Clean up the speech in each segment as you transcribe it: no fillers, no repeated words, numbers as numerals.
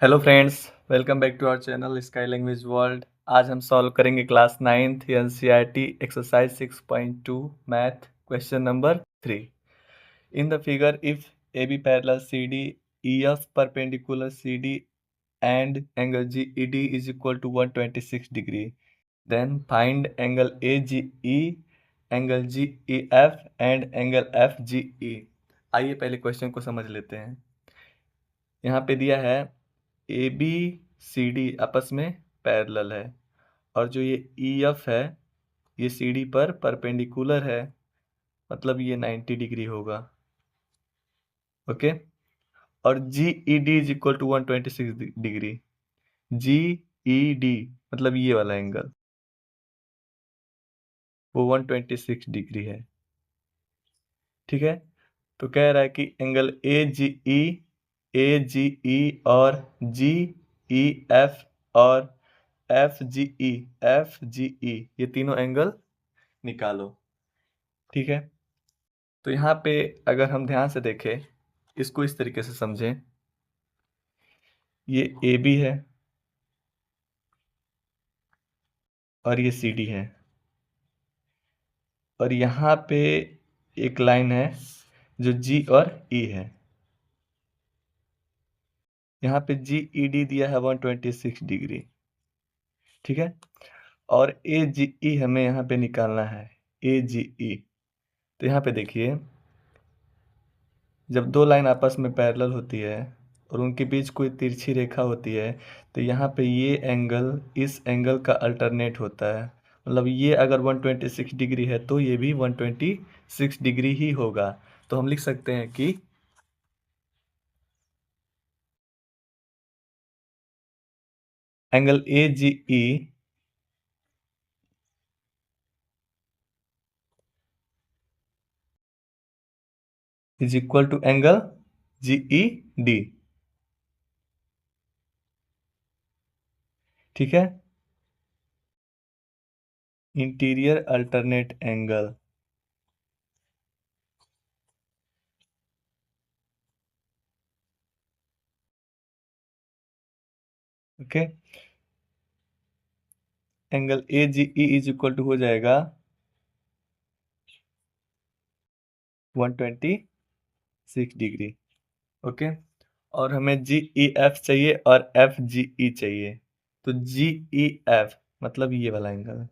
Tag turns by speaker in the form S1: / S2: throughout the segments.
S1: Hello friends, welcome back to our channel sky language world. आज हम solve करेंगे class 9th NCERT exercise 6.2 math question number 3। In the figure if A B parallel C D E F perpendicular C D and angle G E D is equal to 126 degree, then find angle A G E, angle G E F and angle F G E. आइए पहले question को समझ लेते हैं। यहाँ पे दिया है ए बी सी डी आपस में पैरेलल है, और जो ये ई एफ है ये सी डी पर परपेंडिकुलर है, मतलब ये 90 डिग्री होगा। ओके। और G E D is equal to 126 degree. G E D मतलब ये वाला एंगल वो 126 डिग्री है। ठीक है। तो कह रहा है कि एंगल ए जी ई और जी ई एफ और एफ जी ई ये तीनों एंगल निकालो। ठीक है। तो यहाँ पे अगर हम ध्यान से देखें, इसको इस तरीके से समझें, ये ए बी है और ये सी डी है, और यहाँ पे एक लाइन है जो जी और ई है। यहाँ पे जी ई डी दिया है 126 डिग्री। ठीक है। और ए जी ई हमें यहाँ पे निकालना है, ए जी ई। तो यहाँ पे देखिए, जब दो लाइन आपस में पैरेलल होती है और उनके बीच कोई तिरछी रेखा होती है, तो यहाँ पे ये एंगल इस एंगल का अल्टरनेट होता है। मतलब ये अगर 126 डिग्री है तो ये भी 126 डिग्री ही होगा। तो हम लिख सकते हैं कि angle A G E is equal to angle G E D. ठीक है। Interior alternate angle. Okay. Angle A G E is equal to हो जाएगा 126 डिग्री। ओके। और हमें जी ई एफ चाहिए और एफ जी ई चाहिए। तो जी ई एफ मतलब ये वाला एंगल,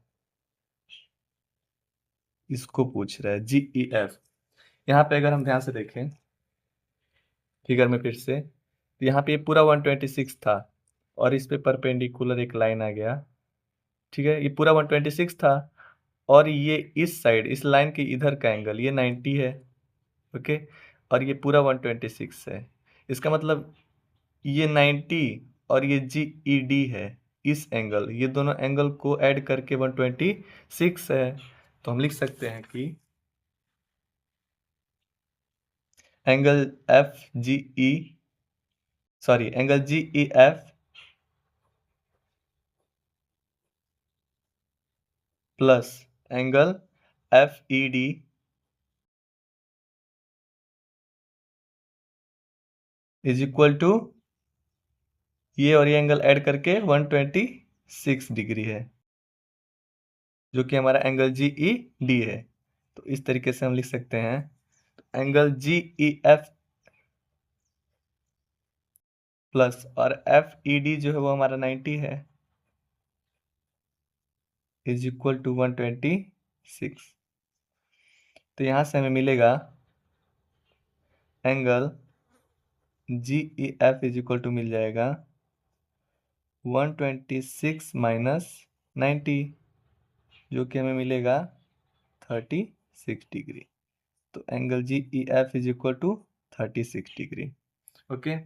S1: इसको पूछ रहा है जी ई एफ। यहाँ पे अगर हम ध्यान से देखें फिगर में फिर से, तो यहाँ पे ये पूरा 126 था और इस पे परपेंडिकुलर एक लाइन आ गया। ठीक है। ये पूरा 126 था और ये इस साइड इस लाइन के इधर का एंगल ये 90 है। ओके। और ये पूरा 126 है। इसका मतलब ये 90 और ये जी ई डी है, इस एंगल, ये दोनों एंगल को ऐड करके 126 है। तो हम लिख सकते हैं कि angle F G E sorry angle G E F plus angle F E D is equal to ये और ये एंगल ऐड करके 126 डिग्री है, जो कि हमारा एंगल जी ई डी है। तो इस तरीके से हम लिख सकते हैं angle G E F plus और एफ ई डी जो है वो हमारा 90 है, इज इक्वल टू 126। तो यहाँ से हमें मिलेगा angle G E F is equal to मिल जाएगा 126 माइनस 90, जो कि हमें मिलेगा 36 डिग्री। तो angle G E F is equal to 36 degree. Okay.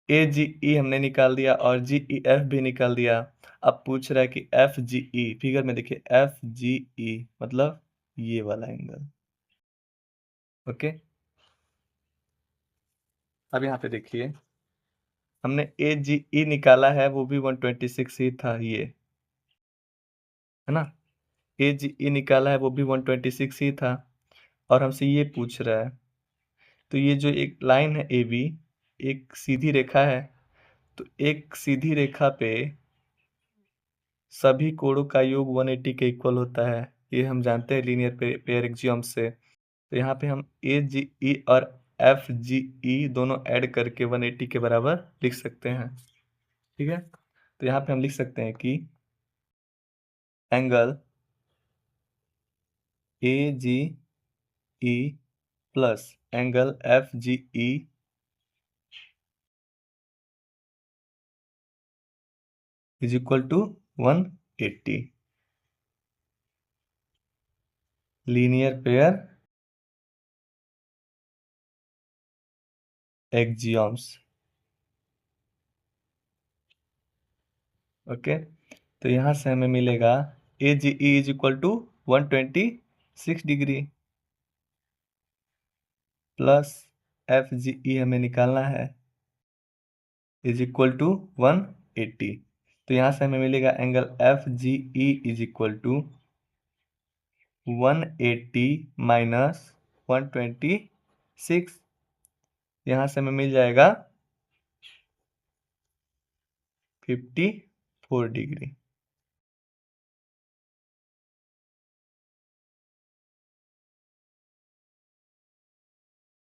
S1: A G E हमने निकाल दिया और जी ई एफ भी निकाल दिया। अब पूछ रहा है कि एफ जी ई, फिगर में देखिए एफ जी ई मतलब ये वाला एंगल। ओके। अब यहाँ पे देखिए, हमने ए जी ई निकाला है, वो भी 126 ही था, ये है ना। ए जी ई निकाला है वो भी 126 ही था, और हमसे ये पूछ रहा है। तो ये जो एक लाइन है ए बी, एक सीधी रेखा है, तो एक सीधी रेखा पे सभी कोणों का योग 180 के इक्वल होता है, ये हम जानते हैं लीनियर पेयर एक्सियोम से। तो यहाँ पे हम ए जी ई और एफ जी ई दोनों ऐड करके 180 के बराबर लिख सकते हैं। ठीक है, तो यहाँ पे हम लिख सकते हैं कि angle A G E plus angle F G E is equal to 180। Linear pair axioms. Okay, तो यहाँ से हमें मिलेगा A G E is equal to 126 degree plus F G E हमें निकालना है इज इक्वल टू 180। तो यहाँ से हमें मिलेगा angle F G E is equal to 180 minus 126। यहाँ से हमें मिल जाएगा 54 डिग्री।